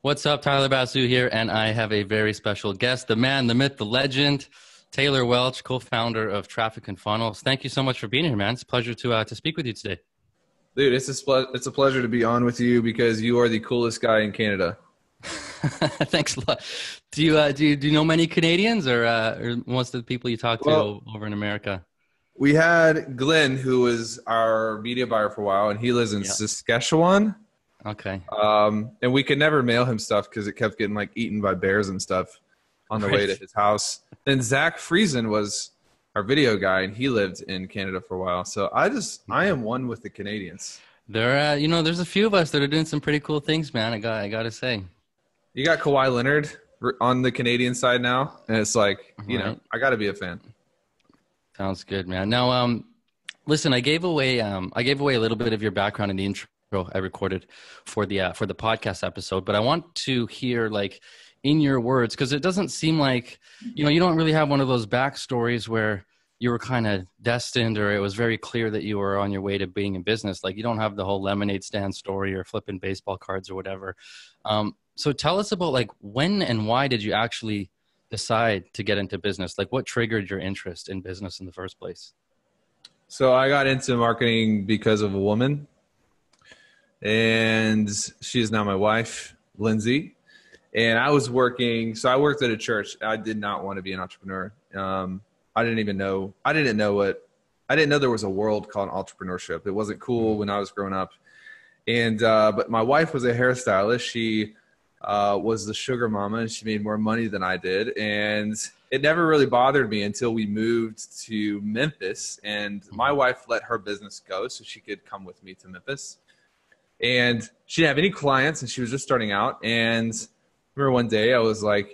What's up? Tyler Basu here, and I have a very special guest, the man, the myth, the legend, Taylor Welch, co-founder of Traffic and Funnels. Thank you so much for being here, man. It's a pleasure to speak with you today. Dude, it's a pleasure to be on with you because you are the coolest guy in Canada. Thanks a lot. Do you know many Canadians or most of the people you talk to over in America? We had Glenn, who was our media buyer for a while, and he lives in Saskatchewan. Okay. And we could never mail him stuff because it kept getting like eaten by bears and stuff on the way to his house. Then Zach Friesen was our video guy, and he lived in Canada for a while. So I am one with the Canadians. There's a few of us that are doing some pretty cool things, man. I gotta say. You got Kawhi Leonard on the Canadian side now, and it's like, I got to be a fan. Sounds good, man. Now, listen, I gave away a little bit of your background in the intro I recorded for the podcast episode, but I want to hear like in your words, because it doesn't seem like, you don't really have one of those backstories where you were kind of destined or it was very clear that you were on your way to being in business. Like you don't have the whole lemonade stand story or flipping baseball cards or whatever. So tell us about like when and why did you actually decide to get into business? Like what triggered your interest in business in the first place? So I got into marketing because of a woman. And she is now my wife, Lindsay. And I worked at a church. I did not want to be an entrepreneur. I didn't know there was a world called entrepreneurship. It wasn't cool when I was growing up. And, but my wife was a hairstylist. She was the sugar mama, and she made more money than I did. And it never really bothered me until we moved to Memphis, and my wife let her business go so she could come with me to Memphis. And she didn't have any clients, and she was just starting out. And I remember one day I was like,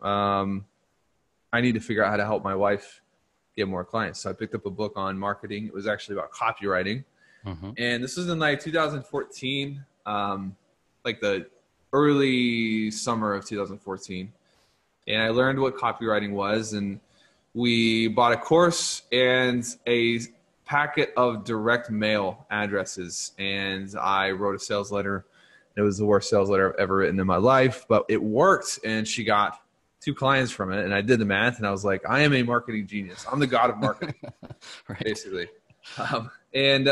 I need to figure out how to help my wife get more clients. So I picked up a book on marketing. It was actually about copywriting. Mm-hmm. And this was in like 2014, like the early summer of 2014. And I learned what copywriting was. And we bought a course and a packet of direct mail addresses, and I wrote a sales letter. It was the worst sales letter I've ever written in my life, but it worked, and she got 2 clients from it. And I did the math, and I was like, I am a marketing genius. I'm the god of marketing, basically. And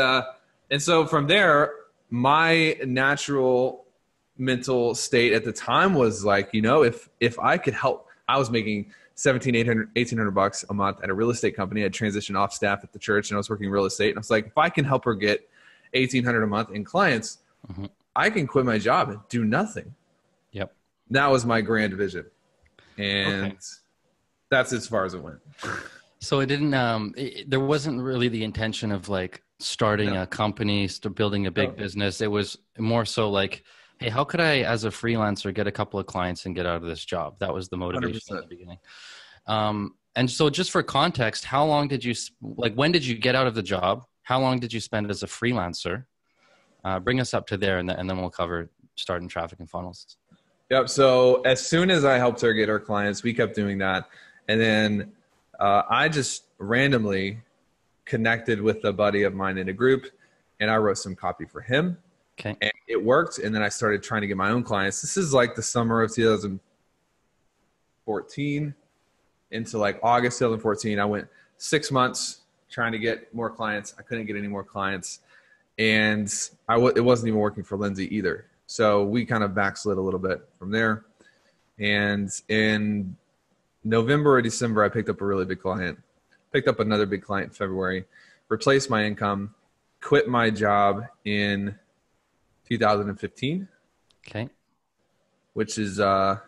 so from there, my natural mental state at the time was like, if I could help, I was making $1,800 a month at a real estate company. I'd transitioned off staff at the church, and I was working real estate. And I was like, if I can help her get $1,800 a month in clients, mm-hmm. I can quit my job and do nothing. Yep. That was my grand vision. And that's as far as it went. So it didn't, there wasn't really the intention of like starting a company, building a big business. It was more so like, hey, how could I, as a freelancer, get a couple of clients and get out of this job? That was the motivation 100%. At the beginning. And so just for context, how long did you, when did you get out of the job? How long did you spend as a freelancer? Bring us up to there, and then we'll cover starting Traffic and Funnels. Yep. So as soon as I helped her get her clients, we kept doing that. And then I just randomly connected with a buddy of mine in a group, and I wrote some copy for him. Okay. And it worked. And then I started trying to get my own clients. This is like the summer of 2014 into like August 2014. I went 6 months trying to get more clients. I couldn't get any more clients. And it wasn't even working for Lindsay either. So we kind of backslid a little bit from there. And in November or December, I picked up a really big client. Picked up another big client in February. Replaced my income. Quit my job in 2015. Okay. Which is, Hold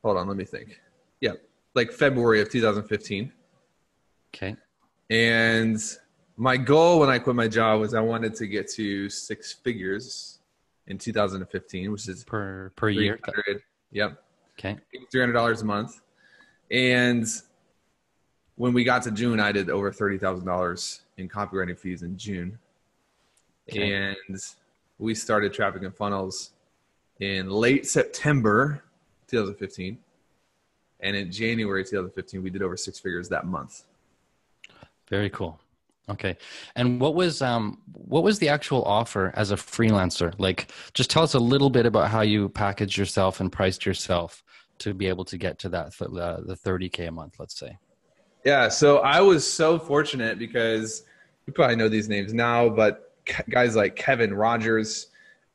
on, let me think. Yeah, like February of 2015. Okay. And my goal when I quit my job was I wanted to get to 6 figures in 2015, which is per year. Yep. Okay. $300 a month. And when we got to June, I did over $30,000 in copywriting fees in June. Okay. And we started Traffic and Funnels in late September 2015. And in January 2015, we did over 6 figures that month. Very cool. Okay. And what was the actual offer as a freelancer? Like, just tell us a little bit about how you packaged yourself and priced yourself to be able to get to that the 30K a month, let's say. Yeah, so I was so fortunate because you probably know these names now, but guys like Kevin Rogers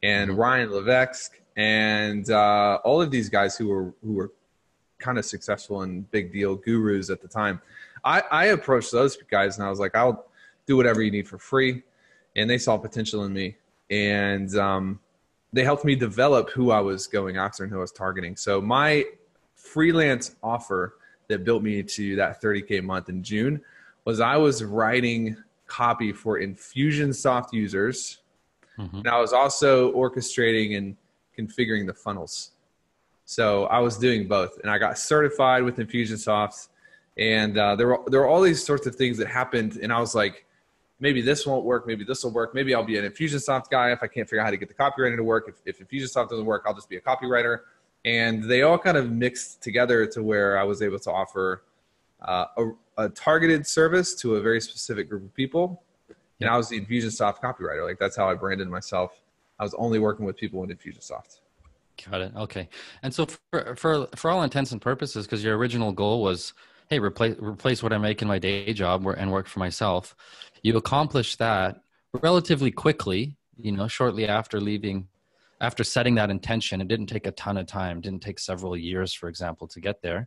and Mm-hmm. Ryan Levesque and all of these guys who were kind of successful and big deal gurus at the time. I approached those guys and I was like, I'll do whatever you need for free. And they saw potential in me. And they helped me develop who I was going after and who I was targeting. So my freelance offer that built me to that 30K a month in June was I was writing copy for Infusionsoft users. Mm-hmm. And I was also orchestrating and configuring the funnels. So I was doing both, and I got certified with Infusionsoft, and there were all these sorts of things that happened, and I was like, maybe this won't work, maybe this will work, maybe I'll be an Infusionsoft guy if I can't figure out how to get the copywriting to work. If Infusionsoft doesn't work, I'll just be a copywriter. And they all kind of mixed together to where I was able to offer a targeted service to a very specific group of people. And I was the Infusionsoft copywriter. Like, that's how I branded myself. I was only working with people in Infusionsoft. Got it. Okay. And so for all intents and purposes, because your original goal was, hey, replace what I make in my day job and work for myself, you accomplished that relatively quickly, shortly after leaving, after setting that intention. It didn't take a ton of time, didn't take several years, for example, to get there.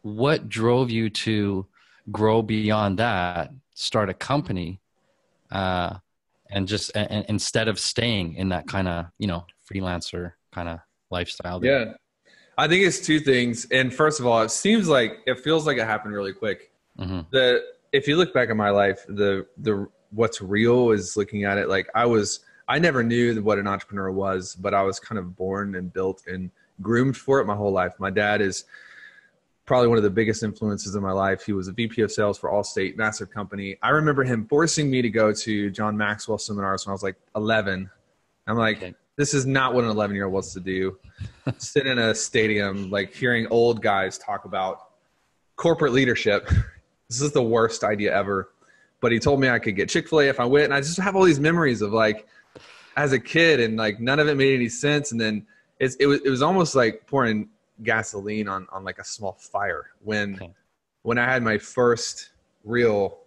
What drove you to grow beyond that, start a company, and instead of staying in that kind of, freelancer kind of lifestyle? Yeah. I think it's two things. And first of all, it feels like it happened really quick. Mm-hmm. If you look back at my life, the what's real is looking at it like I never knew what an entrepreneur was, but I was kind of born and built and groomed for it my whole life. My dad is probably one of the biggest influences in my life. He was a VP of sales for Allstate, massive company. I remember him forcing me to go to John Maxwell seminars when I was like 11. I'm like, okay, this is not what an 11-year-old wants to do. Sit in a stadium, like hearing old guys talk about corporate leadership. This is the worst idea ever. But he told me I could get Chick-fil-A if I went. And I just have all these memories of like, as a kid, and like none of it made any sense. And then it was almost like pouring gasoline on like a small fire when I had my first real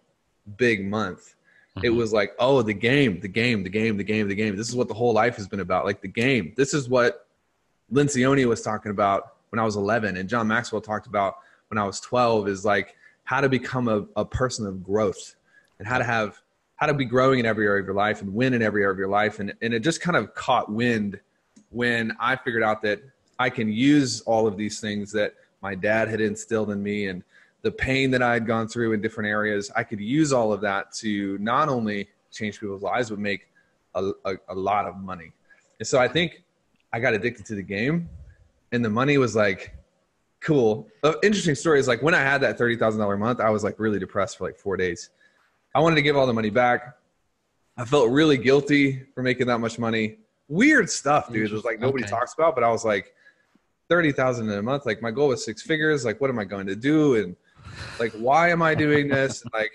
big month. Mm-hmm. It was like, oh, the game. This is what the whole life has been about. Like the game. This is what Lencioni was talking about when I was 11, and John Maxwell talked about when I was 12, is like how to become a person of growth and how to be growing in every area of your life and win in every area of your life. And it just kind of caught wind when I figured out that I can use all of these things that my dad had instilled in me and the pain that I had gone through in different areas. I could use all of that to not only change people's lives, but make a lot of money. And so I think I got addicted to the game, and the money was like, cool. Interesting story is like when I had that $30,000 a month, I was like really depressed for like 4 days. I wanted to give all the money back. I felt really guilty for making that much money. Weird stuff, dude. It was like nobody talks about, but I was like, 30,000 in a month. Like my goal was 6 figures. Like, what am I going to do? And like, why am I doing this? And like,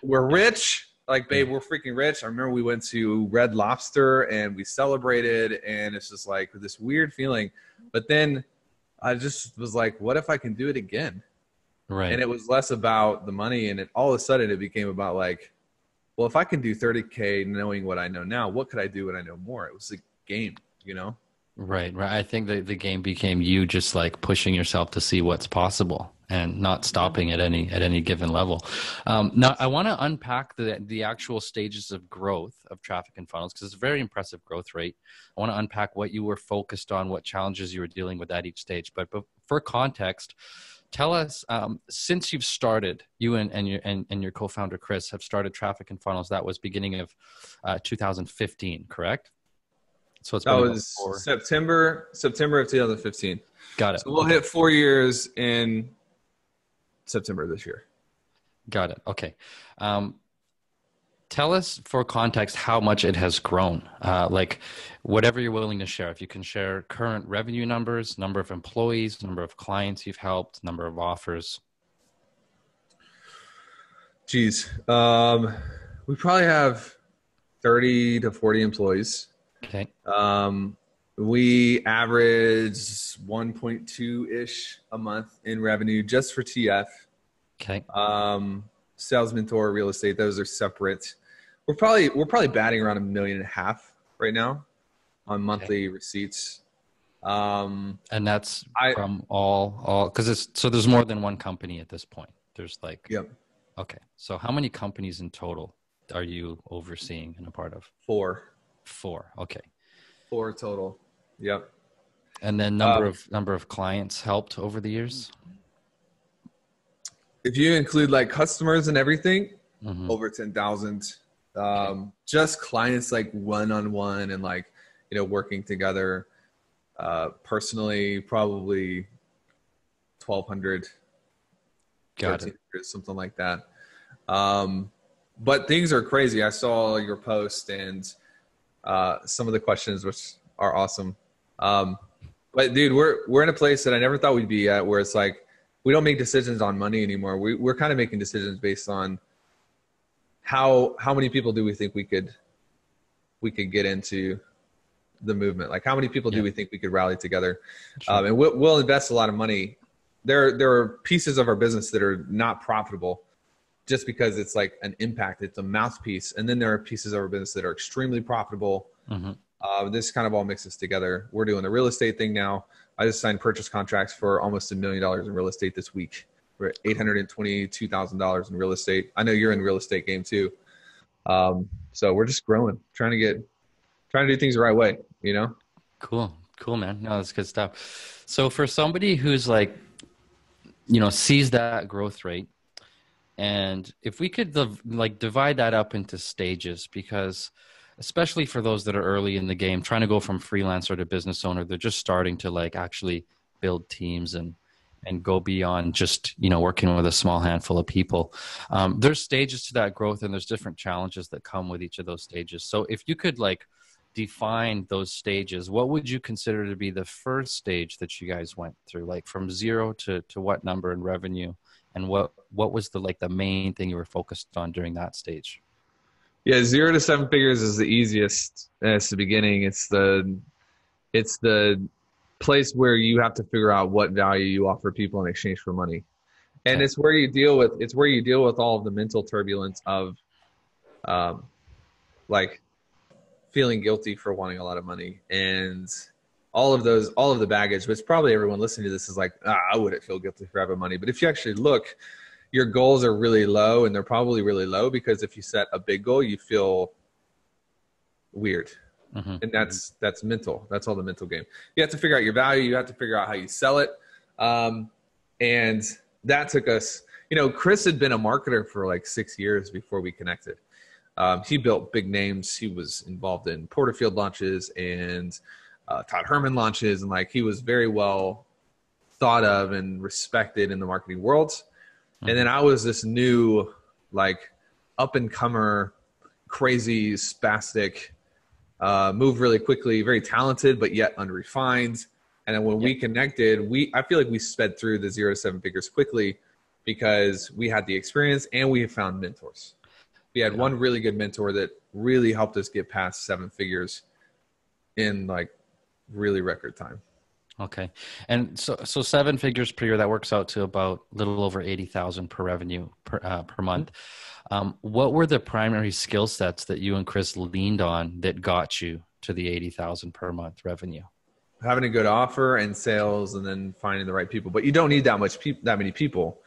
we're rich. Like, babe, we're freaking rich. I remember we went to Red Lobster and we celebrated, and it's just like this weird feeling. But then I just was like, what if I can do it again? Right. And it was less about the money, and all of a sudden it became about like, well, if I can do 30K knowing what I know now, what could I do when I know more? It was a game, Right. I think the game became you just like pushing yourself to see what's possible and not stopping at any given level. Now, I want to unpack the actual stages of growth of traffic and funnels, because it's a very impressive growth rate. I want to unpack what you were focused on, what challenges you were dealing with at each stage. But for context, tell us, since you've started, you and your co-founder Chris have started Traffic and Funnels. That was beginning of 2015, correct? So that was September of 2015. Got it. So we'll hit 4 years in September of this year. Got it. Okay. Tell us, for context, how much it has grown. Like whatever you're willing to share. If you can share current revenue numbers, number of employees, number of clients you've helped, number of offers. Geez. We probably have 30 to 40 employees. Okay. We average 1.2-ish a month in revenue just for TF. Okay. Sales mentor, real estate, those are separate. We're probably batting around 1.5 million right now on Okay. monthly receipts. And that's I from all, because so there's more than one company at this point. There's like, Yep, okay. So how many companies in total are you overseeing and a part of? four. Four. Okay. Four total. Yep. And then number of clients helped over the years? If you include like customers and everything, Mm-hmm. over 10,000. Okay. Just clients like one-on-one and like, working together. Personally, probably 1,200, Got it. 1,300, something like that. But things are crazy. I saw your post and some of the questions, which are awesome. But dude, we're in a place that I never thought we'd be at, where it's like we don't make decisions on money anymore. We're kind of making decisions based on how many people do we think we could get into the movement. Like how many people do we think we could rally together? Sure. And we'll invest a lot of money. There are pieces of our business that are not profitable just because it's like an impact. It's a mouthpiece. And then there are pieces of our business that are extremely profitable. Mm-hmm. This kind of all mixes together. We're doing the real estate thing now. I just signed purchase contracts for almost $1 million in real estate this week. We're at $822,000 in real estate. I know you're in the real estate game too. So we're just growing, trying to do things the right way, Cool, man. No, that's good stuff. So for somebody who's like, sees that growth rate, and if we could divide that up into stages, because especially for those that are early in the game, trying to go from freelancer to business owner, they're just starting to like actually build teams and go beyond just, working with a small handful of people. There's stages to that growth, and there's different challenges that come with each of those stages. So if you could like define those stages, what would you consider to be the first stage that you guys went through, like from zero to what number in revenue, and what was the main thing you were focused on during that stage? Yeah, 0 to 7 figures is the easiest. It's the beginning. It's the place where you have to figure out what value you offer people in exchange for money. And Okay. it's where you deal with all of the mental turbulence of like feeling guilty for wanting a lot of money and all of the baggage, which probably everyone listening to this is like, I wouldn't feel guilty for having money. But if you actually look, your goals are really low, and they're probably really low because if you set a big goal, you feel weird. Mm-hmm. And that's mental. That's all the mental game. You have to figure out your value. You have to figure out how you sell it. And that took us, Chris had been a marketer for like 6 years before we connected. He built big names. He was involved in Porterfield launches and Todd Herman launches. And like, he was very well thought of and respected in the marketing world. Mm-hmm. And then I was this new, like up and comer, crazy, spastic, move really quickly, very talented, but yet unrefined. And then when we connected, I feel like we sped through the 0 to 7 figures quickly because we had the experience and we found mentors. We had one really good mentor that really helped us get past 7 figures in like really record time. Okay. And so 7 figures per year, that works out to about a little over 80,000 per revenue per month. What were the primary skill sets that you and Chris leaned on that got you to the 80,000 per month revenue? Having a good offer and sales, and then finding the right people. But you don't need that many people.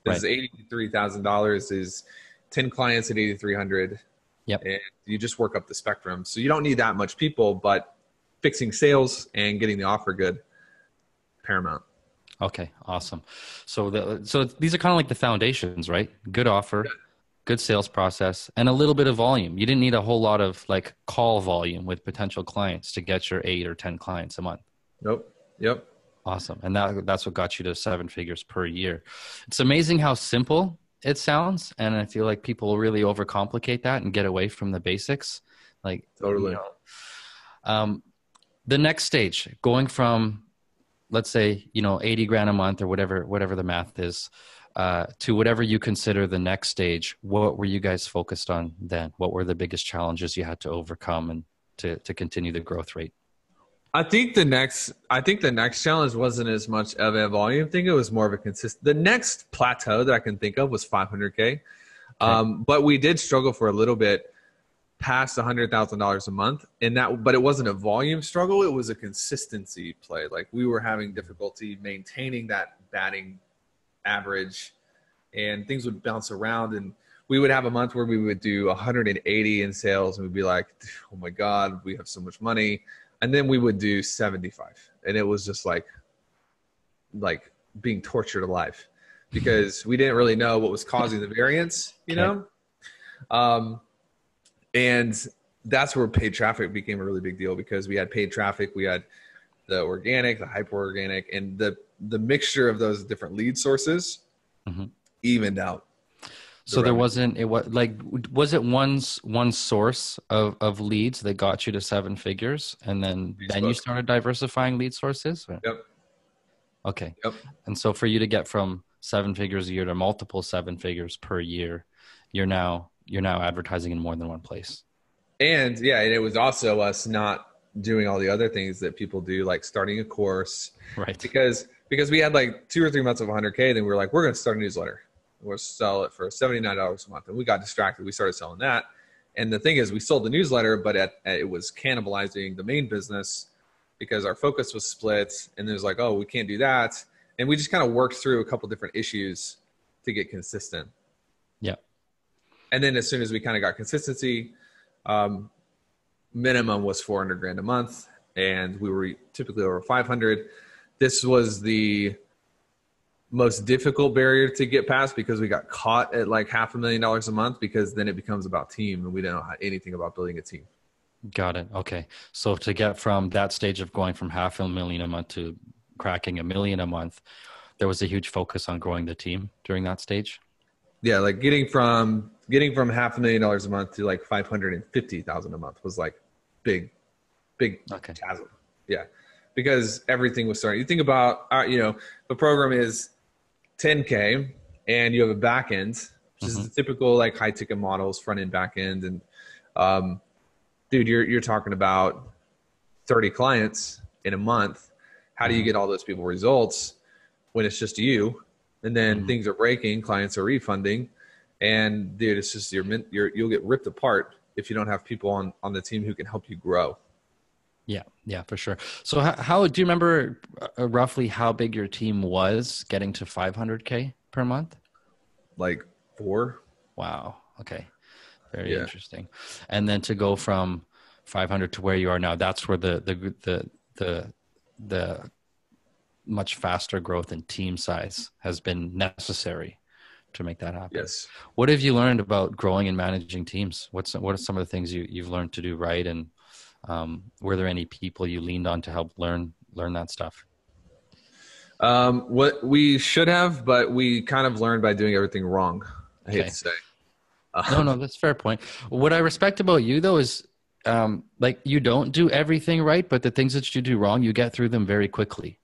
This is $83,000 is 10 clients at 8,300. Yep. And you just work up the spectrum. So you don't need that much people, but fixing sales and getting the offer good, paramount. Okay, awesome. So these are kind of like the foundations, right? Good offer, good sales process, and a little bit of volume. You didn't need a whole lot of like call volume with potential clients to get your 8 or 10 clients a month. Nope. Yep. Awesome. And that's what got you to 7 figures per year. It's amazing how simple it sounds. And I feel like people really overcomplicate that and get away from the basics. Like totally. The next stage, going from, let's say, 80 grand a month or whatever the math is, to whatever you consider the next stage, what were you guys focused on then? What were the biggest challenges you had to overcome and to continue the growth rate? I think the next challenge wasn't as much of a volume thing. It was more of a the next plateau that I can think of was 500K. Okay. But we did struggle for a little bit past $100,000 a month, but it wasn't a volume struggle. It was a consistency play. Like we were having difficulty maintaining that batting average, and things would bounce around, and we would have a month where we would do 180 in sales, and we'd be like, oh my God, we have so much money. And then we would do 75, and it was just like being tortured alive because we didn't really know what was causing the variance, you know? And that's where paid traffic became a really big deal, because we had paid traffic, we had the organic, the hyper organic, and the mixture of those different lead sources evened out. So there wasn't, was it one source of leads that got you to 7 figures, and then you started diversifying lead sources? Yep. Okay. Yep. And so for you to get from 7 figures a year to multiple 7 figures per year, you're now advertising in more than one place. And and it was also us not doing all the other things that people do, like starting a course. Right. Because we had like 2 or 3 months of 100K, then we were like, we're going to start a newsletter. We'll sell it for $79 a month. And we got distracted. We started selling that. And the thing is, we sold the newsletter, but it was cannibalizing the main business because our focus was split. And there's like, oh, we can't do that. And we just kind of worked through a couple different issues to get consistent. Yeah. And then as soon as we kind of got consistency, minimum was 400 grand a month. And we were typically over 500. This was the most difficult barrier to get past, because we got caught at like $500,000 a month, because then it becomes about team, and we didn't know anything about building a team. Got it. Okay. So to get from that stage of going from $500,000 a month to cracking $1 million a month, there was a huge focus on growing the team during that stage. Yeah. Like getting from $500,000 a month to like 550,000 a month was like big chasm. Yeah. Because everything was starting. You think about, the program is 10K and you have a back end, which is the typical like high ticket models, front end, back end. And dude, you're talking about 30 clients in a month. How do you get all those people results when it's just you? And then things are breaking, clients are refunding, and dude, it's just you'll get ripped apart if you don't have people on the team who can help you grow. Yeah, for sure. So how do you remember roughly how big your team was getting to 500K per month? Like 4. Wow. Okay. Very interesting. And then to go from 500 to where you are now, that's where the much faster growth in team size has been necessary to make that happen. Yes. What have you learned about growing and managing teams? What are some of the things you've learned to do right? And were there any people you leaned on to help learn that stuff? What we should have, but we kind of learned by doing everything wrong. I hate to say. No, that's a fair point. What I respect about you though is, like you don't do everything right, but the things that you do wrong, you get through them very quickly.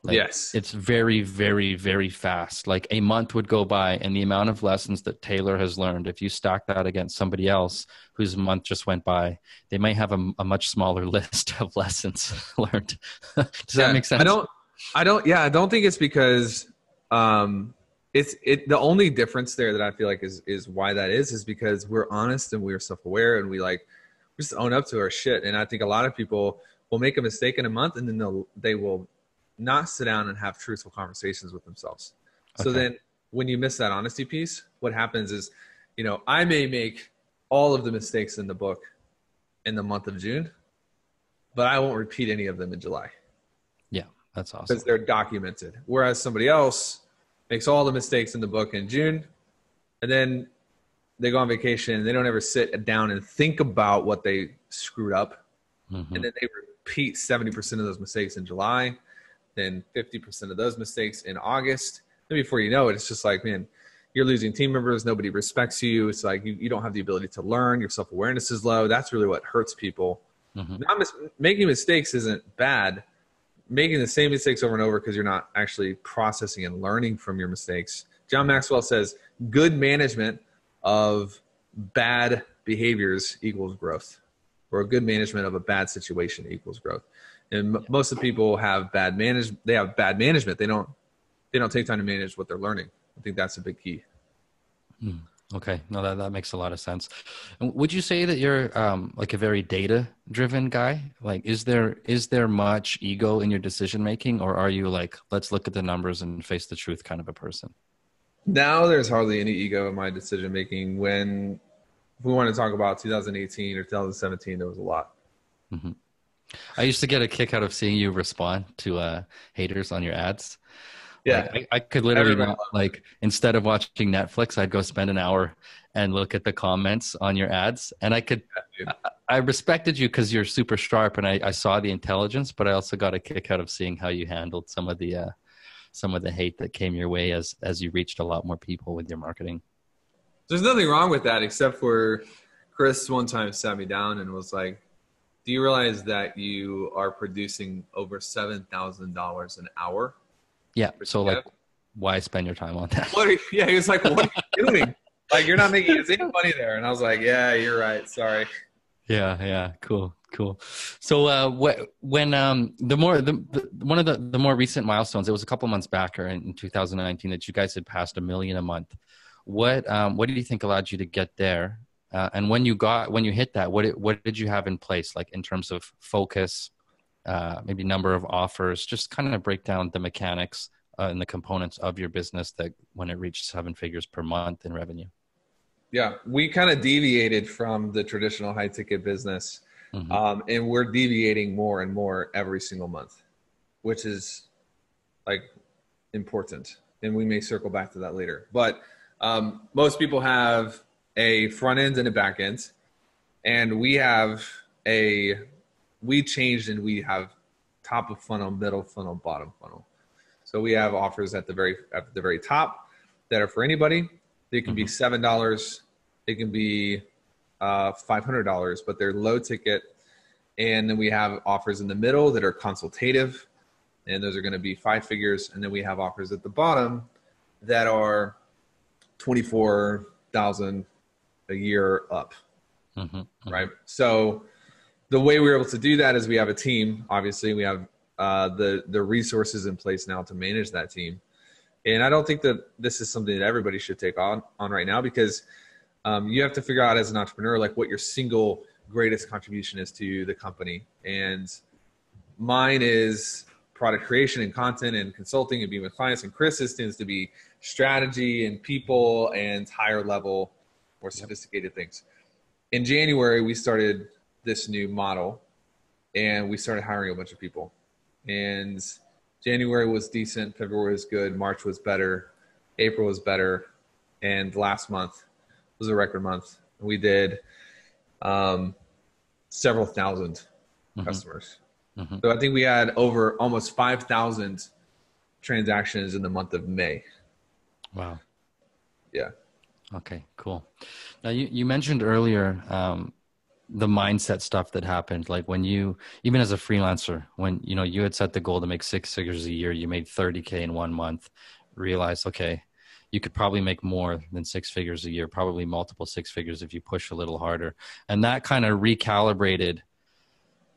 Like, yes. It's very, very, very fast. Like a month would go by, and the amount of lessons that Taylor has learned, if you stack that against somebody else whose month just went by, they might have a much smaller list of lessons learned. Does that make sense? I don't think it's because, the only difference there that I feel like is why that is because we're honest and we're self-aware, and we just own up to our shit. And I think a lot of people will make a mistake in a month, and then they will not sit down and have truthful conversations with themselves. Okay. So then when you miss that honesty piece, what happens is, I may make all of the mistakes in the book in the month of June, but I won't repeat any of them in July. Yeah, that's awesome. Because they're documented. Whereas somebody else makes all the mistakes in the book in June, and then they go on vacation and they don't ever sit down and think about what they screwed up. And then they repeat 70% of those mistakes in July, then 50% of those mistakes in August. And before you know it, it's just like, man, you're losing team members. Nobody respects you. It's like you don't have the ability to learn. Your self-awareness is low. That's really what hurts people. Making mistakes isn't bad. Making the same mistakes over and over because you're not actually processing and learning from your mistakes John Maxwell says, good management of bad behaviors equals growth, or good management of a bad situation equals growth. And most of the people have bad management. They have bad management. They don't take time to manage what they're learning. I think that's a big key. Okay. No, that makes a lot of sense. And would you say that you're like a very data driven guy? Like, is there much ego in your decision making, or are you like, let's look at the numbers and face the truth kind of a person? Now there's hardly any ego in my decision making. When if we want to talk about 2018 or 2017, there was a lot. Mm-hmm. I used to get a kick out of seeing you respond to haters on your ads. Yeah, like, I could literally not, like, instead of watching Netflix, I'd go spend an hour and look at the comments on your ads. And I respected you because you're super sharp, and I saw the intelligence, but I also got a kick out of seeing how you handled some of the hate that came your way as you reached a lot more people with your marketing. There's nothing wrong with that, except for Chris one time sat me down and was like, do you realize that you are producing over $7,000 an hour? Yeah. So like, why spend your time on that? He was like, what are you doing? Like, you're not making any money there. And I was like, yeah, you're right. Sorry. Yeah. Cool. So when one of the more recent milestones, it was a couple months back, or in 2019, that you guys had passed 1 million a month. What do you think allowed you to get there? And when you hit that, what did you have in place, like in terms of focus, maybe number of offers? Just kind of break down the mechanics and the components of your business that when it reached 7 figures per month in revenue. Yeah, we kind of deviated from the traditional high ticket business. Mm-hmm. And we're deviating more and more every single month, which is like important. And we may circle back to that later. But most people have a front end and a back end. And we changed, and we have top of funnel, middle funnel, bottom funnel. So we have offers at the very top that are for anybody. They can be $7. It can be $500, but they're low ticket. And then we have offers in the middle that are consultative, and those are going to be 5 figures. And then we have offers at the bottom that are 24,000 a year up. Right. So the way we're able to do that is we have a team. Obviously, we have the resources in place now to manage that team. And I don't think that this is something that everybody should take on right now, because you have to figure out as an entrepreneur, like, what your single greatest contribution is to the company. And mine is product creation and content and consulting and being with clients. And Chris's tends to be strategy and people and higher level, more sophisticated things. In January, we started this new model, and we started hiring a bunch of people. And January was decent. February was good. March was better. April was better. And last month was a record month. We did several thousand customers. So I think we had over almost 5,000 transactions in the month of May. Wow. Yeah. Okay, cool. Now you mentioned earlier the mindset stuff that happened, like when you, even as a freelancer, when you had set the goal to make 6 figures a year, you made 30K in 1 month, realized, okay, you could probably make more than 6 figures a year, probably multiple 6 figures if you push a little harder. And that kind of recalibrated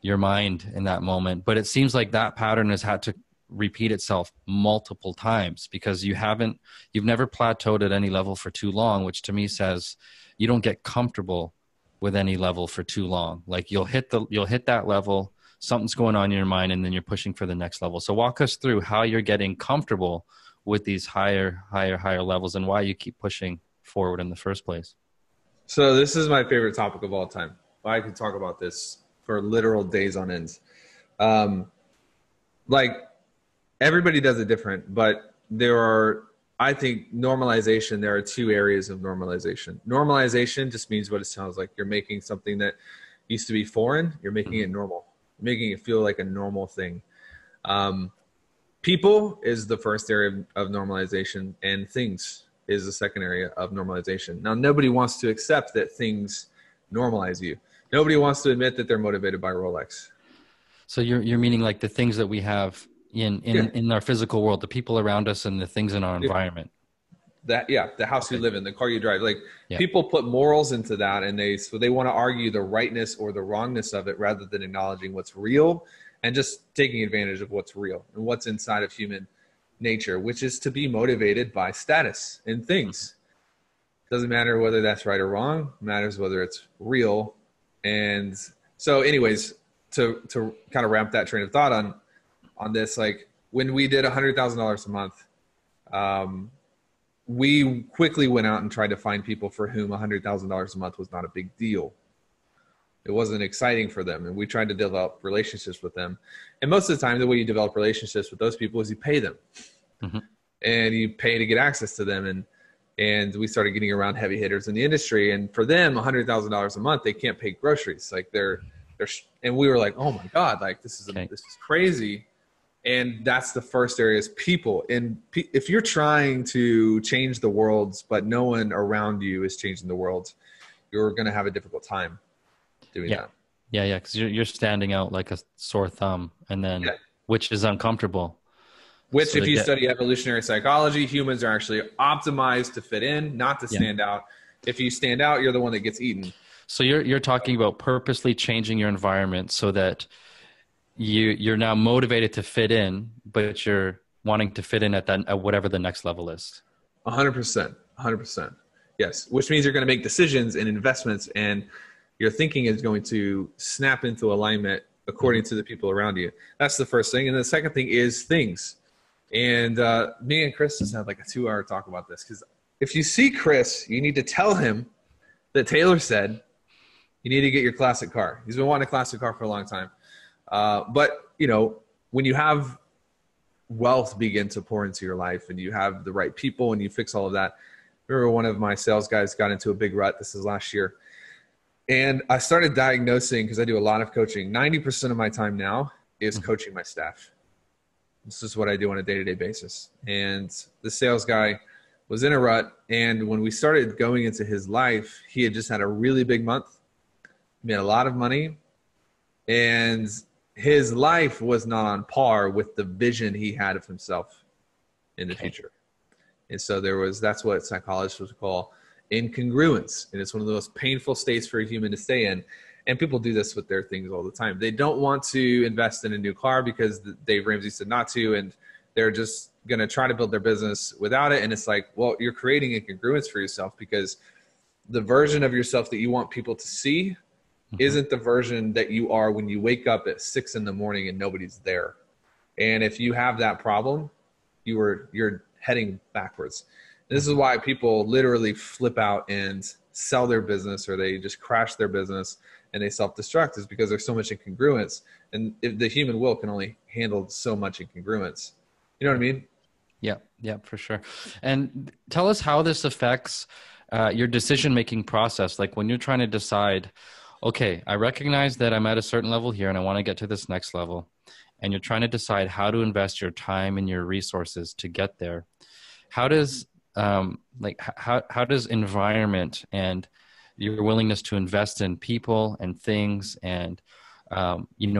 your mind in that moment. But it seems like that pattern has had to repeat itself multiple times, because you've never plateaued at any level for too long, which to me says you don't get comfortable with any level for too long. Like you'll hit that level, something's going on in your mind, and then you're pushing for the next level. So walk us through how you're getting comfortable with these higher levels, and why you keep pushing forward in the first place. So this is my favorite topic of all time. I could talk about this for literal days on end. Like, everybody does it different, but I think normalization, there are 2 areas of normalization. Normalization just means what it sounds like. You're making something that used to be foreign, you're making it normal. You're making it feel like a normal thing. People is the first area of normalization, and things is the second area of normalization. Now, nobody wants to accept that things normalize you. Nobody wants to admit that they're motivated by Rolex. So you're meaning like the things that we have in our physical world, the people around us and the things in our environment. the house you live in, the car you drive. Like Yeah. people put morals into that, and they want to argue the rightness or the wrongness of it rather than acknowledging what's real and just taking advantage of what's real and what's inside of human nature, which is to be motivated by status and things. Doesn't matter whether that's right or wrong, it matters whether it's real. And so anyways, to kind of wrap that train of thought on this, like when we did $100,000 a month, we quickly went out and tried to find people for whom $100,000 a month was not a big deal. It wasn't exciting for them. And we tried to develop relationships with them. And most of the time, the way you develop relationships with those people is you pay them. Mm-hmm. And you pay to get access to them. And we started getting around heavy hitters in the industry. And for them, $100,000 a month, they can't pay groceries. Like and we were like, oh my God, like this is crazy. And that's the first area is people. And if you're trying to change the world, but no one around you is changing the world, you're going to have a difficult time doing that. Yeah. Cause you're standing out like a sore thumb and then, which is uncomfortable. Which so if you study evolutionary psychology, humans are actually optimized to fit in, not to stand out. If you stand out, you're the one that gets eaten. So you're talking about purposely changing your environment so that you're now motivated to fit in, but you're wanting to fit in at whatever the next level is. 100%. Yes. Which means you're going to make decisions and investments, and your thinking is going to snap into alignment according to the people around you. That's the first thing. And the second thing is things. And me and Chris just had like a 2-hour talk about this, because if you see Chris, you need to tell him that Taylor said you need to get your classic car. He's been wanting a classic car for a long time. But, you know, when you have wealth begin to pour into your life and you have the right people and you fix all of that. I remember one of my sales guys got into a big rut. This is last year. And I started diagnosing, because I do a lot of coaching. 90% of my time now is coaching my staff. This is what I do on a day-to-day basis. And the sales guy was in a rut. And when we started going into his life, he had just had a really big month, made a lot of money, and his life was not on par with the vision he had of himself in the future. And so that's what psychologists would call incongruence. And it's one of the most painful states for a human to stay in. And people do this with their things all the time. They don't want to invest in a new car because Dave Ramsey said not to, and they're just going to try to build their business without it. And it's like, well, you're creating incongruence for yourself, because the version of yourself that you want people to see isn't the version that you are when you wake up at 6 a.m. and nobody's there. And if you have that problem, you're heading backwards. And this is why people literally flip out and sell their business, or they just crash their business and they self-destruct, is because there's so much incongruence, and the human will can only handle so much incongruence. You know what I mean? Yeah, for sure. And tell us how this affects your decision-making process. Like when you're trying to decide, okay, I recognize that I'm at a certain level here and I want to get to this next level, and you're trying to decide how to invest your time and your resources to get there. How does how does environment and your willingness to invest in people and things and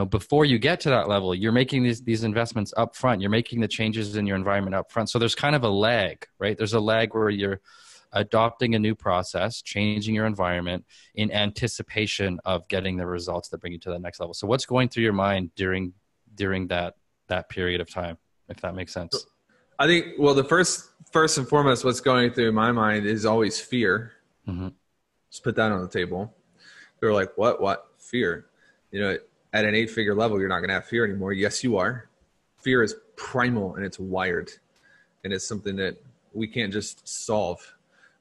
before you get to that level, you're making these investments up front, you're making the changes in your environment up front. So there's kind of a lag, right? There's a lag where you're adopting a new process, changing your environment in anticipation of getting the results that bring you to the next level. So what's going through your mind during that period of time, if that makes sense? I think, well, the first and foremost, what's going through my mind is always fear. Mm-hmm. Just put that on the table. They're like, what? Fear. At an 8-figure level, you're not going to have fear anymore. Yes, you are. Fear is primal and it's wired. And it's something that we can't just solve.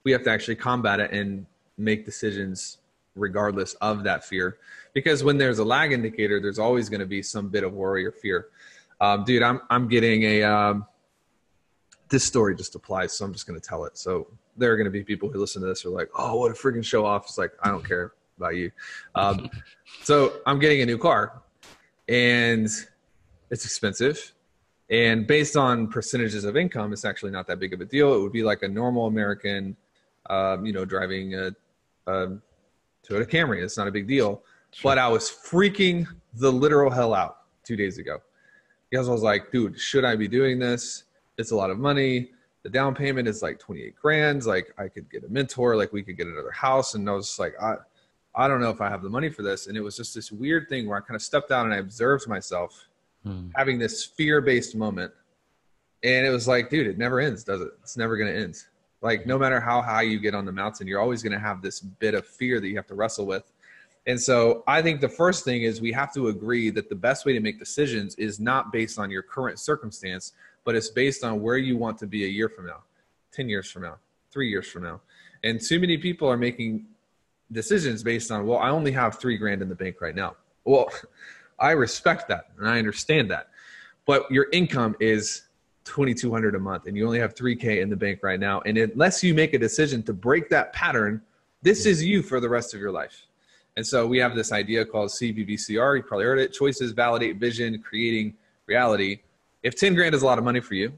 We have to actually combat it and make decisions regardless of that fear. Because when there's a lag indicator, there's always going to be some bit of worry or fear. Dude, I'm getting this story just applies, so I'm just going to tell it. So there are going to be people who listen to this who are like, oh, what a freaking show off. It's like, I don't care about you. So I'm getting a new car, and it's expensive. And based on percentages of income, it's actually not that big of a deal. It would be like a normal American, driving a Toyota Camry. It's not a big deal. Sure. But I was freaking the literal hell out 2 days ago, because I was like, dude, should I be doing this? It's a lot of money. the down payment is like 28 grand. Like I could get a mentor, like we could get another house. And I was like, I don't know if I have the money for this. And it was just this weird thing where I kind of stepped out and I observed myself having this fear-based moment. And it was like, dude, it never ends, does it? It's never going to end. Like no matter how high you get on the mountain, you're always going to have this bit of fear that you have to wrestle with. And so I think the first thing is we have to agree that the best way to make decisions is not based on your current circumstance, but it's based on where you want to be a year from now, 10 years from now, 3 years from now. And too many people are making decisions based on, well, I only have $3,000 in the bank right now. Well, I respect that and I understand that, but your income is $2,200 a month and you only have $3,000 in the bank right now. And unless you make a decision to break that pattern, this is you for the rest of your life. And so we have this idea called CVVCR. You probably heard it. Choices, validate, vision, creating reality. If 10 grand is a lot of money for you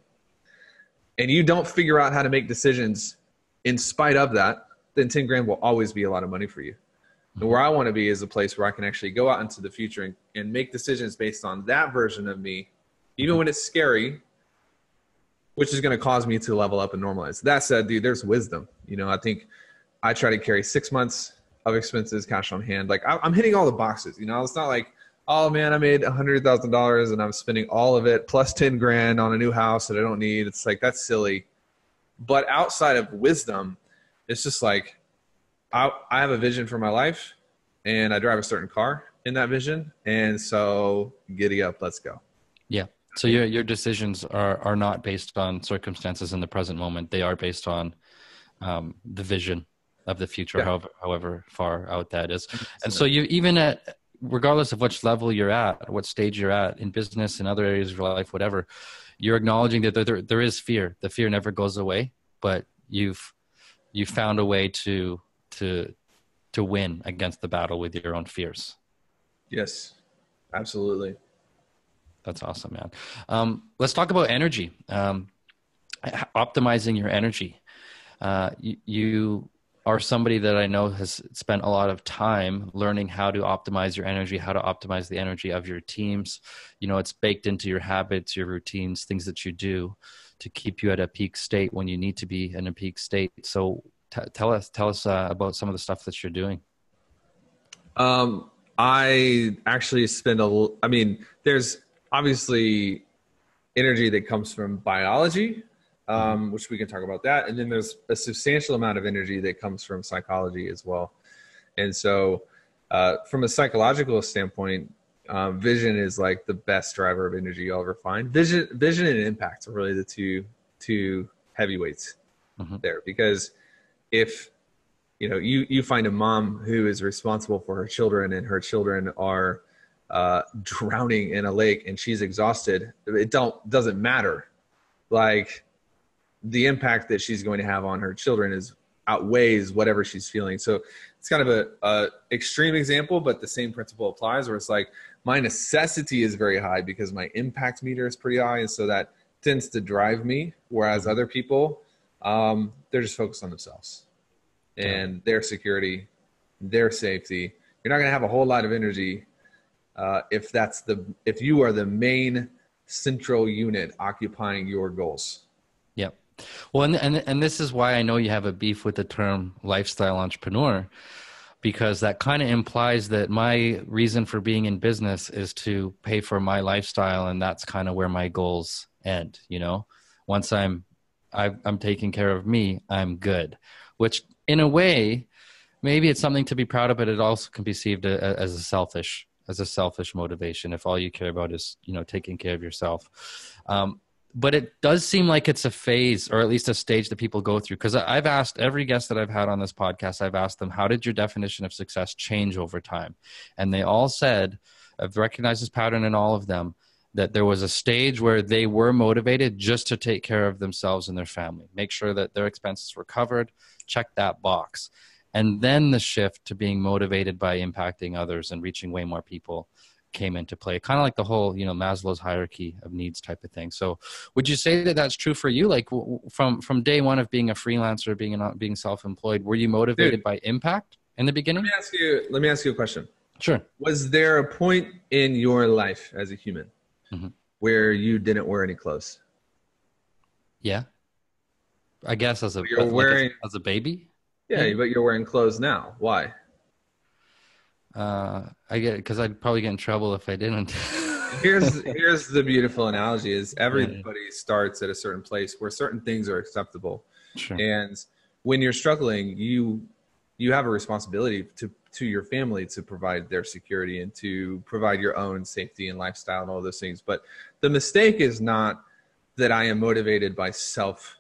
and you don't figure out how to make decisions in spite of that, then 10 grand will always be a lot of money for you. And where I want to be is a place where I can actually go out into the future and make decisions based on that version of me, even when it's scary, which is going to cause me to level up and normalize. That said, dude, there's wisdom. You know, I think I try to carry 6 months of expenses, cash on hand. Like I'm hitting all the boxes, you know, it's not like, oh man, I made $100,000 and I'm spending all of it plus 10 grand on a new house that I don't need. It's like, that's silly. But outside of wisdom, it's just like, I have a vision for my life and I drive a certain car in that vision. And so giddy up, let's go. Yeah. So your decisions are not based on circumstances in the present moment. They are based on the vision of the future, yeah. however far out that is. And so you, even at, regardless of which level you're at, what stage you're at in business and other areas of your life, whatever, you're acknowledging that there is fear. The fear never goes away, but you've found a way to win against the battle with your own fears. Yes, absolutely. That's awesome, man. Let's talk about energy. Optimizing your energy. You are somebody that I know has spent a lot of time learning how to optimize your energy, how to optimize the energy of your teams. You know, it's baked into your habits, your routines, things that you do to keep you at a peak state when you need to be in a peak state. So tell us about some of the stuff that you're doing. I actually spend there's obviously energy that comes from biology, which we can talk about that. And then there's a substantial amount of energy that comes from psychology as well. And so from a psychological standpoint, vision is like the best driver of energy you'll ever find. Vision and impact are really the two heavyweights there, because if you find a mom who is responsible for her children and her children are drowning in a lake and she's exhausted, it doesn't matter. Like the impact that she's going to have on her children outweighs whatever she's feeling. So it's kind of a extreme example, but the same principle applies, where it's like my necessity is very high because my impact meter is pretty high. And so that tends to drive me. Whereas other people, they're just focused on themselves and their security, their safety. You're not going to have a whole lot of energy if you are the main central unit occupying your goals. Yep. Well, and this is why I know you have a beef with the term lifestyle entrepreneur, because that kind of implies that my reason for being in business is to pay for my lifestyle, and that's kind of where my goals end. You know, once I'm taking care of me, I'm good. Which, in a way, maybe it's something to be proud of, but it also can be perceived as a selfish motivation if all you care about is, taking care of yourself. But it does seem like it's a phase, or at least a stage that people go through. Because I've asked every guest that I've had on this podcast, I've asked them, how did your definition of success change over time? And they all said, I've recognized this pattern in all of them, that there was a stage where they were motivated just to take care of themselves and their family, make sure that their expenses were covered, check that box. And then the shift to being motivated by impacting others and reaching way more people came into play, kind of like the whole, Maslow's hierarchy of needs type of thing. So would you say that that's true for you? Like from day one of being a freelancer, being self-employed, were you motivated by impact in the beginning? Let me ask you a question. Sure. Was there a point in your life as a human where you didn't wear any clothes? Yeah. I guess You're wearing, as a baby. yeah, Maybe? but you're wearing clothes now. Why? I get it because I'd probably get in trouble if I didn't. Here's the beautiful analogy is Yeah, yeah. everybody starts at a certain place where certain things are acceptable. Sure. And when you're struggling, you have a responsibility to your family to provide their security and to provide your own safety and lifestyle and all those things. But the mistake is not that I am motivated by self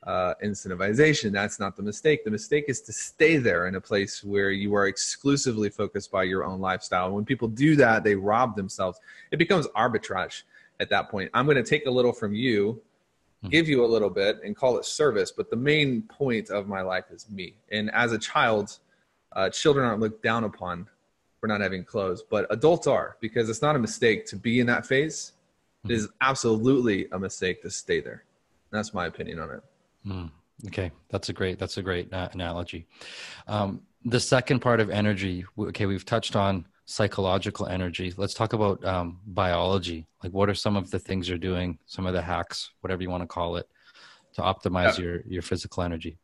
incentivization. That's not the mistake. The mistake is to stay there in a place where you are exclusively focused by your own lifestyle. And when people do that, they rob themselves. It becomes arbitrage at that point. I'm going to take a little from you, give you a little bit, and call it service. But the main point of my life is me. And as a child, children aren't looked down upon for not having clothes, but adults are, because it's not a mistake to be in that phase. It is absolutely a mistake to stay there. That's my opinion on it. Okay, that's a great analogy. The second part of energy. Okay, we've touched on psychological energy. Let's talk about biology. Like, what are some of the things you're doing? Some of the hacks, whatever you want to call it, to optimize your physical energy.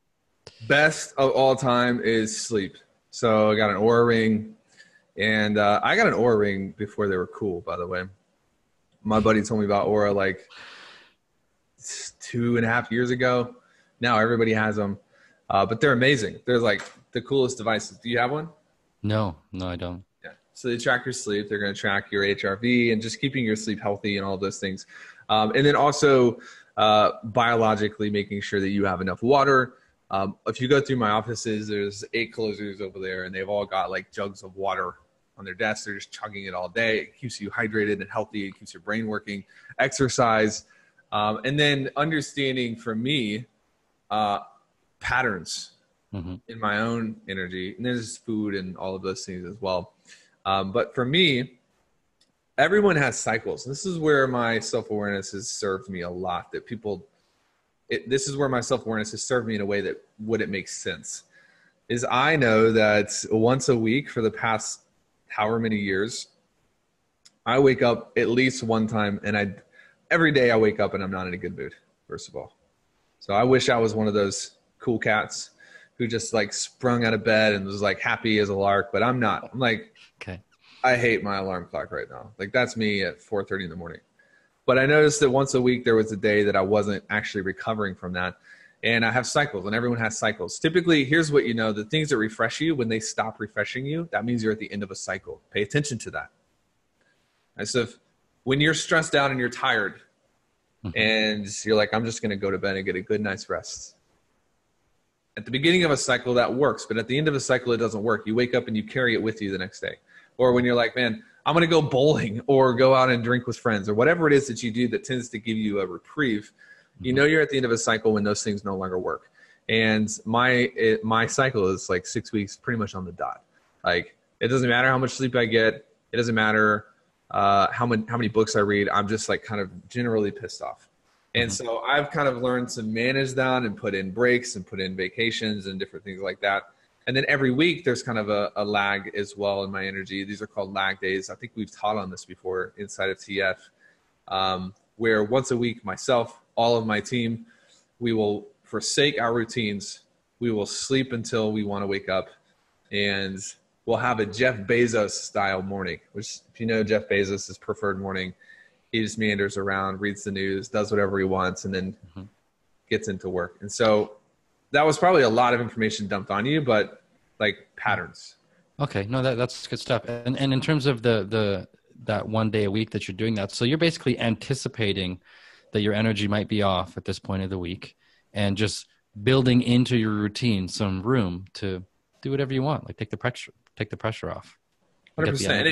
Best of all time is sleep. So I got an Oura ring, and I got an Oura ring before they were cool, by the way. My buddy told me about Oura like 2.5 years ago. Now everybody has them, but they're amazing. They're like the coolest devices. Do you have one? No, I don't. Yeah. So they track your sleep. They're going to track your HRV and just keeping your sleep healthy and all those things. And then also biologically making sure that you have enough water. If you go through my offices, there's 8 closers over there, and they've all got like jugs of water on their desks. They're just chugging it all day. It keeps you hydrated and healthy. It keeps your brain working. Exercise. And then understanding for me, patterns in my own energy. And there's food and all of those things as well. But for me, everyone has cycles. This is where my self-awareness has served me a lot, that this is where my self-awareness has served me in a way that wouldn't make sense. Is I know that once a week for the past however many years, I wake up at least one time, and every day I wake up and I'm not in a good mood, first of all. So I wish I was one of those cool cats who just like sprung out of bed and was like happy as a lark, but I'm not. I'm like, Okay. I hate my alarm clock right now. Like that's me at 4:30 in the morning. But I noticed that once a week there was a day that I wasn't actually recovering from that. And I have cycles, and everyone has cycles. Typically, here's what you know: the things that refresh you, when they stop refreshing you, that means you're at the end of a cycle. Pay attention to that. And so when you're stressed out and you're tired, and you're like, I'm just going to go to bed and get a good night's rest. At the beginning of a cycle, that works. But at the end of a cycle, it doesn't work. You wake up and you carry it with you the next day. Or when you're like, man, I'm going to go bowling or go out and drink with friends or whatever it is that you do that tends to give you a reprieve, you know you're at the end of a cycle when those things no longer work. And my cycle is like 6 weeks pretty much on the dot. Like, it doesn't matter how much sleep I get. It doesn't matter how many books I read. I'm just like kind of generally pissed off. And so I've kind of learned to manage that and put in breaks and put in vacations and different things like that. And then every week there's kind of a lag as well in my energy. These are called lag days. I think we've taught on this before inside of TF, where once a week, myself, all of my team, we will forsake our routines. We will sleep until we want to wake up, and we'll have a Jeff Bezos style morning, which, if you know Jeff Bezos' preferred morning, he just meanders around, reads the news, does whatever he wants, and then gets into work. And so that was probably a lot of information dumped on you, but like patterns. Okay. No, that's good stuff. And in terms of that one day a week that you're doing that, so you're basically anticipating that your energy might be off at this point of the week and just building into your routine some room to do whatever you want, like take the pressure off. 100%. And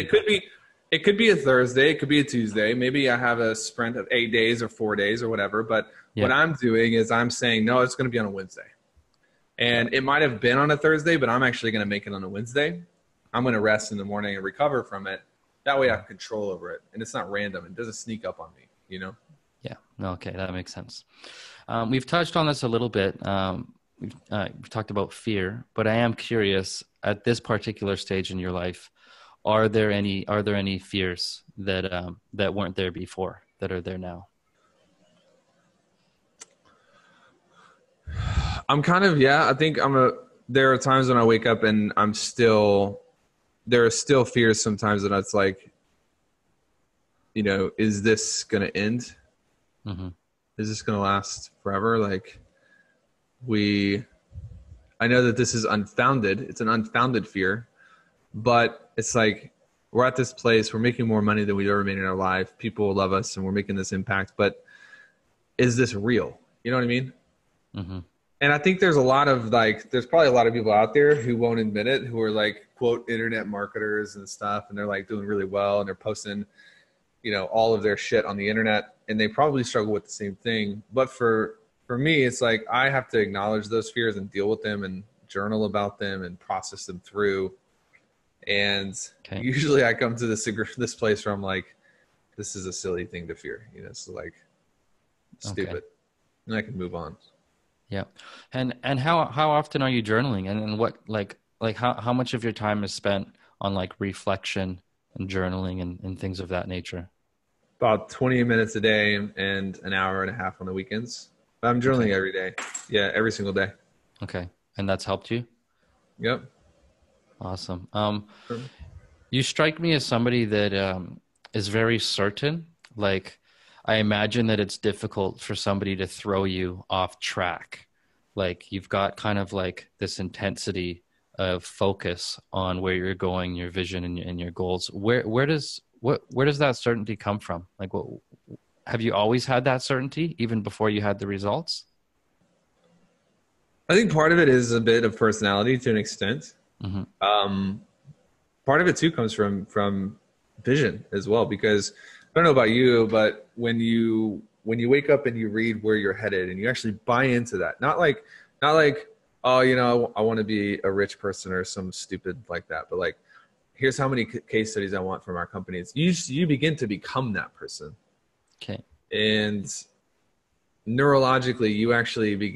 it could be a Thursday, it could be a Tuesday. Maybe I have a sprint of 8 days or 4 days or whatever. But what I'm doing is I'm saying, no, it's going to be on a Wednesday. And it might have been on a Thursday, but I'm actually going to make it on a Wednesday. I'm going to rest in the morning and recover from it. That way I have control over it. And it's not random. It doesn't sneak up on me, you know? Yeah. No, okay. That makes sense. We've touched on this a little bit. We've talked about fear, but I am curious, at this particular stage in your life, are there any fears that weren't there before that are there now? I'm kind of, yeah, I think there are times when I wake up and there are still fears sometimes that it's like, is this going to end? Mm-hmm. Is this going to last forever? Like I know that this is unfounded. It's an unfounded fear, but it's like, we're at this place, we're making more money than we've ever made in our life. People love us and we're making this impact, but is this real? You know what I mean? Mm-hmm. And I think there's probably a lot of people out there who won't admit it, who are like, quote, internet marketers and stuff. And they're like doing really well and they're posting, all of their shit on the internet, and they probably struggle with the same thing. But for me, it's like, I have to acknowledge those fears and deal with them and journal about them and process them through. And usually I come to this place where I'm like, this is a silly thing to fear, it's like stupid. And I can move on. Yeah. And how often are you journaling, and what, like how much of your time is spent on like reflection and journaling and things of that nature? About 20 minutes a day and an hour and a half on the weekends. I'm journaling every day. Yeah. Every single day. Okay. And that's helped you? Yep. Awesome. You strike me as somebody that is very certain. Like, I imagine that it's difficult for somebody to throw you off track. Like, you've got kind of like this intensity of focus on where you're going, your vision and your goals. Where does that certainty come from? Like, have you always had that certainty even before you had the results? I think part of it is a bit of personality to an extent. Mm-hmm. Part of it too comes from vision as well, because I don't know about you, but when you wake up and you read where you're headed and you actually buy into that, not like, oh, I want to be a rich person or some stupid like that, but like, here's how many case studies I want from our companies. You begin to become that person. Okay. And neurologically,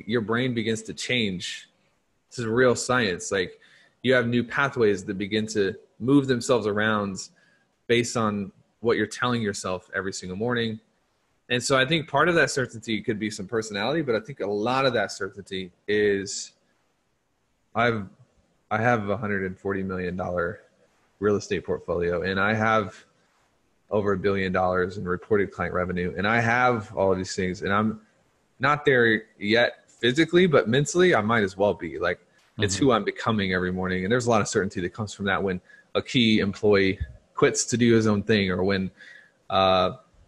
your brain begins to change. This is real science. Like, you have new pathways that begin to move themselves around based on what you're telling yourself every single morning. And so I think part of that certainty could be some personality, but I think a lot of that certainty is I have a $140 million real estate portfolio, and I have over $1 billion in reported client revenue. And I have all of these things, and I'm not there yet physically, but mentally I might as well be. Like, it's who I'm becoming every morning. And there's a lot of certainty that comes from that when a key employee quits to do his own thing, or when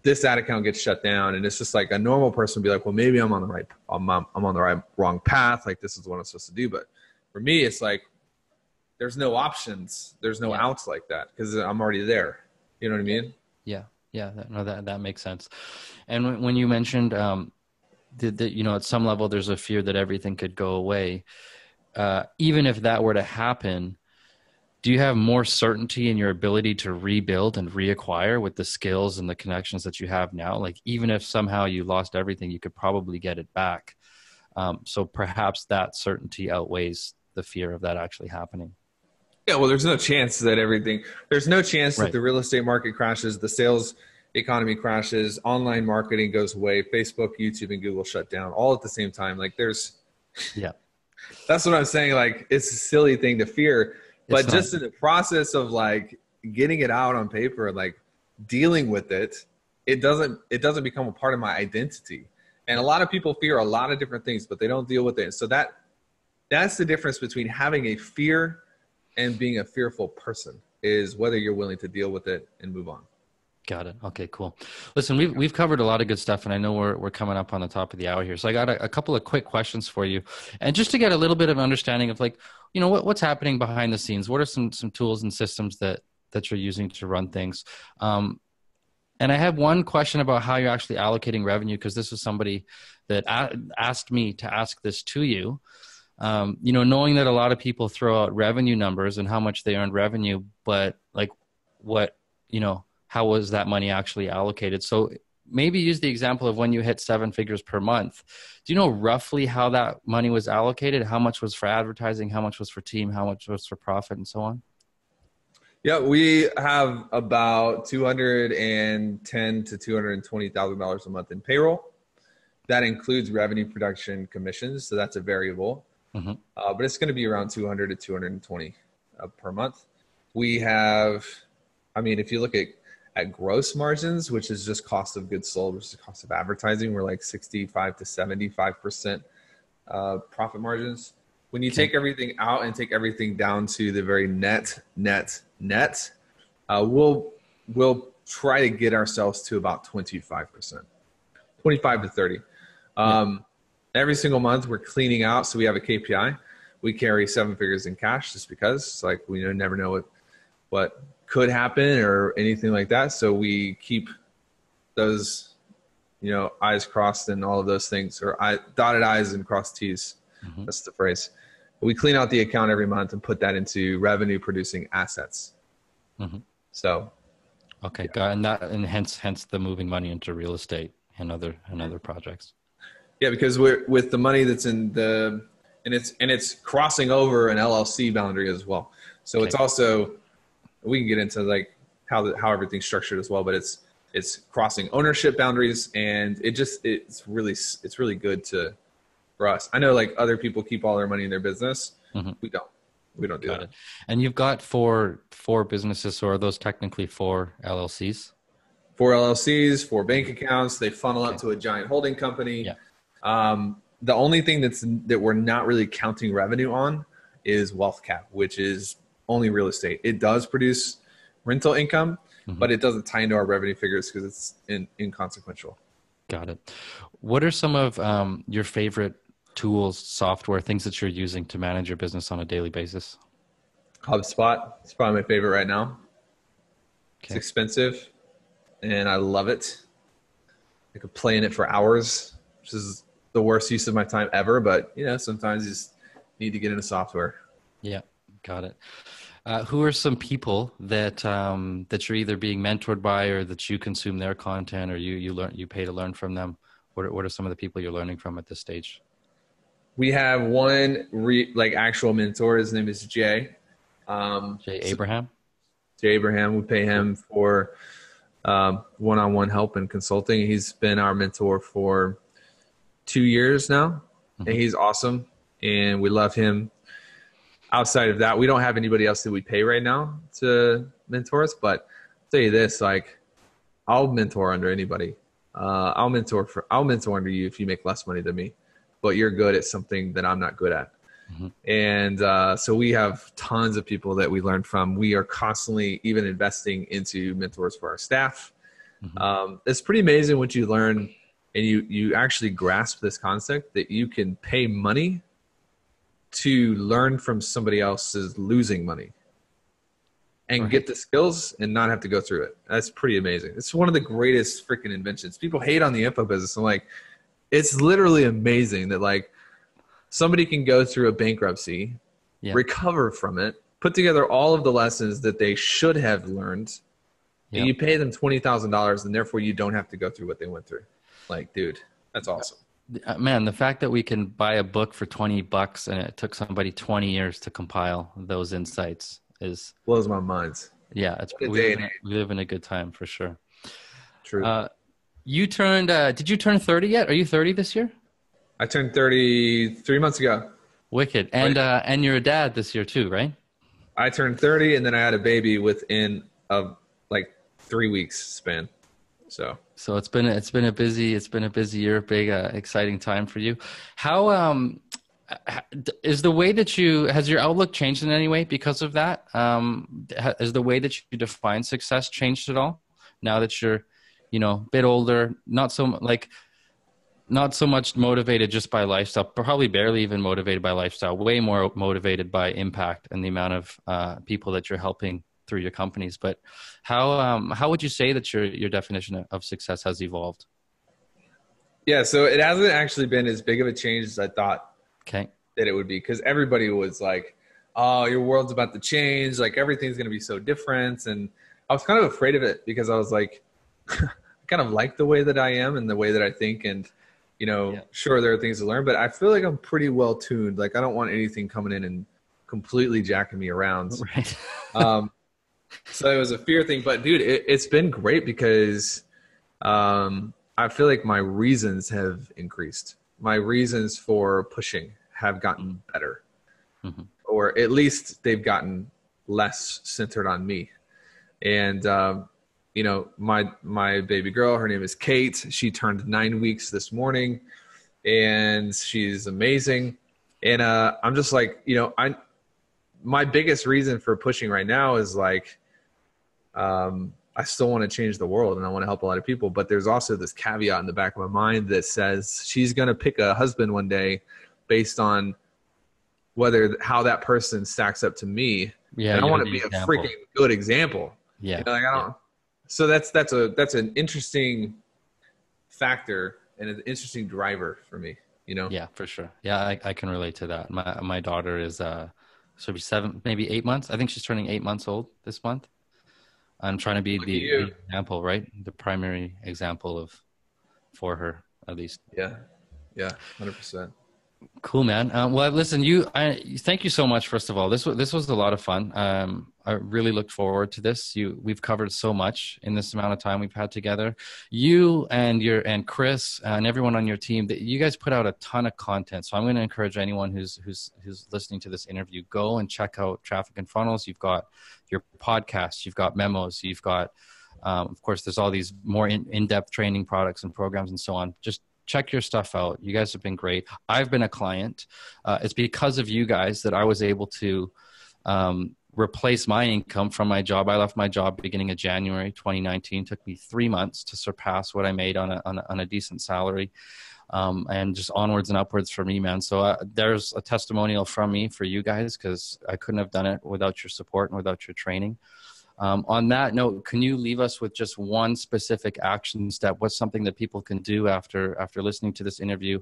this ad account gets shut down. And it's just like, a normal person would be like, well, maybe I'm on the wrong path. Like, this is what I'm supposed to do. But for me, it's like, there's no options. There's no outs like that, because I'm already there. You know what I mean? Yeah. Yeah. That makes sense. And when you mentioned that, at some level, there's a fear that everything could go away. Even if that were to happen, do you have more certainty in your ability to rebuild and reacquire with the skills and the connections that you have now? Like, even if somehow you lost everything, you could probably get it back. So perhaps that certainty outweighs the fear of that actually happening. Yeah, well, there's no chance that that the real estate market crashes, the sales economy crashes, online marketing goes away, Facebook, YouTube, and Google shut down all at the same time. Like, that's what I'm saying. Like, it's a silly thing to fear, but just in the process of like getting it out on paper, like dealing with it, it doesn't become a part of my identity. And a lot of people fear a lot of different things, but they don't deal with it. So that's the difference between having a fear and being a fearful person, is whether you're willing to deal with it and move on. Got it. Okay, cool. Listen, we've covered a lot of good stuff, and I know we're coming up on the top of the hour here. So I got a couple of quick questions for you, and just to get a little bit of understanding of, like, what's happening behind the scenes. What are some tools and systems that you're using to run things? And I have one question about how you're actually allocating revenue, because this was somebody that asked me to ask this to you. Knowing that a lot of people throw out revenue numbers and how much they earned revenue, but like, how was that money actually allocated? So maybe use the example of when you hit 7 figures per month. Do you know roughly how that money was allocated? How much was for advertising? How much was for team? How much was for profit, and so on? Yeah, we have about $210,000 to $220,000 a month in payroll that includes revenue production commissions. So that's a variable, but it's going to be around 200 to 220 per month. We have, I mean, if you look at gross margins, which is just cost of goods sold, which is the cost of advertising, we're like 65 to 75% profit margins. When you take everything out and take everything down to the very net, we'll try to get ourselves to about 25%, 25 to 30. Every single month we're cleaning out. So we have a KPI. We carry 7 figures in cash just because it's like, we never know what could happen or anything like that. So we keep those, I's crossed and all of those things, or dotted I's and crossed T's. That's the phrase. We clean out the account every month and put that into revenue producing assets. So. Okay. And hence the moving money into real estate and other projects. Yeah. Because we're with the money that's in and it's crossing over an LLC boundary as well. So it's also, we can get into like how everything's structured as well, but it's crossing ownership boundaries, and it's really good for us. I know like other people keep all their money in their business. We don't do that. And you've got four businesses. So are those technically 4 LLCs? 4 LLCs, 4 bank accounts. They funnel up to a giant holding company. The only thing that we're not really counting revenue on is wealth cap, which is only real estate. It does produce rental income, but it doesn't tie into our revenue figures because it's inconsequential. Got it. What are some of your favorite tools, software, things that you're using to manage your business on a daily basis? HubSpot. It's probably my favorite right now. It's expensive and I love it. I could play in it for hours, which is the worst use of my time ever. But sometimes you just need to get into software. Yeah. Got it. Who are some people that you're either being mentored by, or that you consume their content, or you pay to learn from them? What are some of the people you're learning from at this stage? We have one actual mentor. His name is Jay. Jay Abraham. Jay Abraham. We pay him for one-on-one help and consulting. He's been our mentor for 2 years now, and he's awesome, and we love him. Outside of that, we don't have anybody else that we pay right now to mentor us, but I'll tell you this, like, I'll mentor under anybody. I'll mentor under you if you make less money than me, but you're good at something that I'm not good at. And so we have tons of people that we learn from. We are constantly even investing into mentors for our staff. It's pretty amazing what you learn, and you actually grasp this concept that you can pay money to learn from somebody else's losing money and get the skills and not have to go through it. That's pretty amazing. It's one of the greatest freaking inventions. People hate on the info business. I'm like, it's literally amazing that like somebody can go through a bankruptcy, recover from it, put together all of the lessons that they should have learned, and you pay them $20,000, and therefore you don't have to go through what they went through. Like, dude, that's awesome. Man, the fact that we can buy a book for $20 and it took somebody 20 years to compile those insights blows my mind. Yeah, we live in a good time for sure. True. Did you turn 30 yet? Are you 30 this year? I turned 30 3 months ago. Wicked. And you're a dad this year too, right? I turned 30 and then I had a baby within like 3 weeks span. So it's been a busy year, big exciting time for you. How is the way that has your outlook changed in any way because of that? Has the way that you define success changed at all now that you're, a bit older, not so much motivated just by lifestyle, probably barely even motivated by lifestyle, way more motivated by impact and the amount of people that you're helping through your companies? But how would you say that your definition of success has evolved? Yeah, so it hasn't actually been as big of a change as I thought that it would be, because everybody was like, oh, your world's about to change, like everything's going to be so different. And I was kind of afraid of it because I was like, I kind of like the way that I am and the way that I think, and sure, there are things to learn, but I feel like I'm pretty well tuned. Like, I don't want anything coming in and completely jacking me around. Right. So it was a fear thing, but dude, it's been great because I feel like my reasons have increased. My reasons for pushing have gotten better, Mm-hmm. or at least they've gotten less centered on me. And, you know, my baby girl, her name is Kate. She turned 9 weeks this morning, and she's amazing. And I'm just like, you know, my biggest reason for pushing right now is like, I still want to change the world and I want to help a lot of people. But there's also this caveat in the back of my mind that says she's going to pick a husband one day based on how that person stacks up to me. Yeah, And I you're want to the be example. a freaking good example. Yeah. You know, like I don't. So that's an interesting factor and an interesting driver for me. You know. Yeah, for sure. Yeah, I can relate to that. My daughter is she'll be 7, maybe 8 months. I think she's turning 8 months old this month. I'm trying to be the example, right? The primary example for her, at least. Yeah. 100%. Cool, man. Well, listen, thank you so much. First of all, this was a lot of fun. I really looked forward to this. We've covered so much in this amount of time we've had together. You and Chris and everyone on your team, that you guys put out a ton of content. So I'm going to encourage anyone who's listening to this interview, go and check out Traffic and Funnels. You've got your podcast, you've got memos, you've got, of course, there's all these more in-depth training products and programs and so on. Just check your stuff out. You guys have been great. I've been a client. It's because of you guys that I was able to replace my income from my job. I left my job beginning of January 2019. It took me 3 months to surpass what I made on a decent salary, and just onwards and upwards for me, man. So there's a testimonial from me for you guys, because I couldn't have done it without your support and without your training. On that note, can you leave us with just one specific action step? What's something that people can do after listening to this interview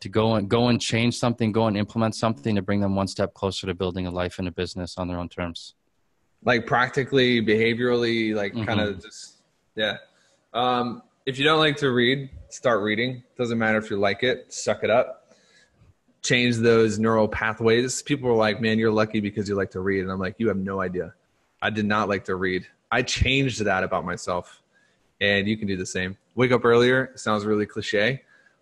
to go and change something, go and implement something to bring them one step closer to building a life and a business on their own terms? Like practically, behaviorally, like kind of just, yeah. If you don't like to read, start reading. Doesn't matter if you like it, suck it up. Change those neural pathways. People are like, man, you're lucky because you like to read. And I'm like, you have no idea. I did not like to read. I changed that about myself, and you can do the same. Wake up earlier. It sounds really cliche,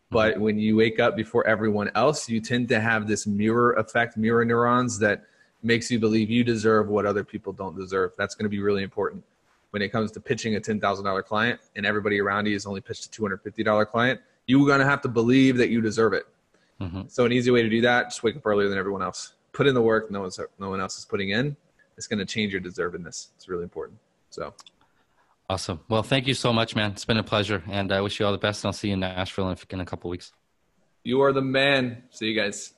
but when you wake up before everyone else, you tend to have this mirror effect, mirror neurons, that makes you believe you deserve what other people don't deserve. That's going to be really important when it comes to pitching a $10,000 client and everybody around you has only pitched a $250 client. You're going to have to believe that you deserve it. So an easy way to do that, just wake up earlier than everyone else. Put in the work no one else is putting in. It's going to change your deservedness. It's really important. So awesome. Well, thank you so much, man. It's been a pleasure, and I wish you all the best. And I'll see you in Nashville in a couple of weeks. You are the man. See you guys.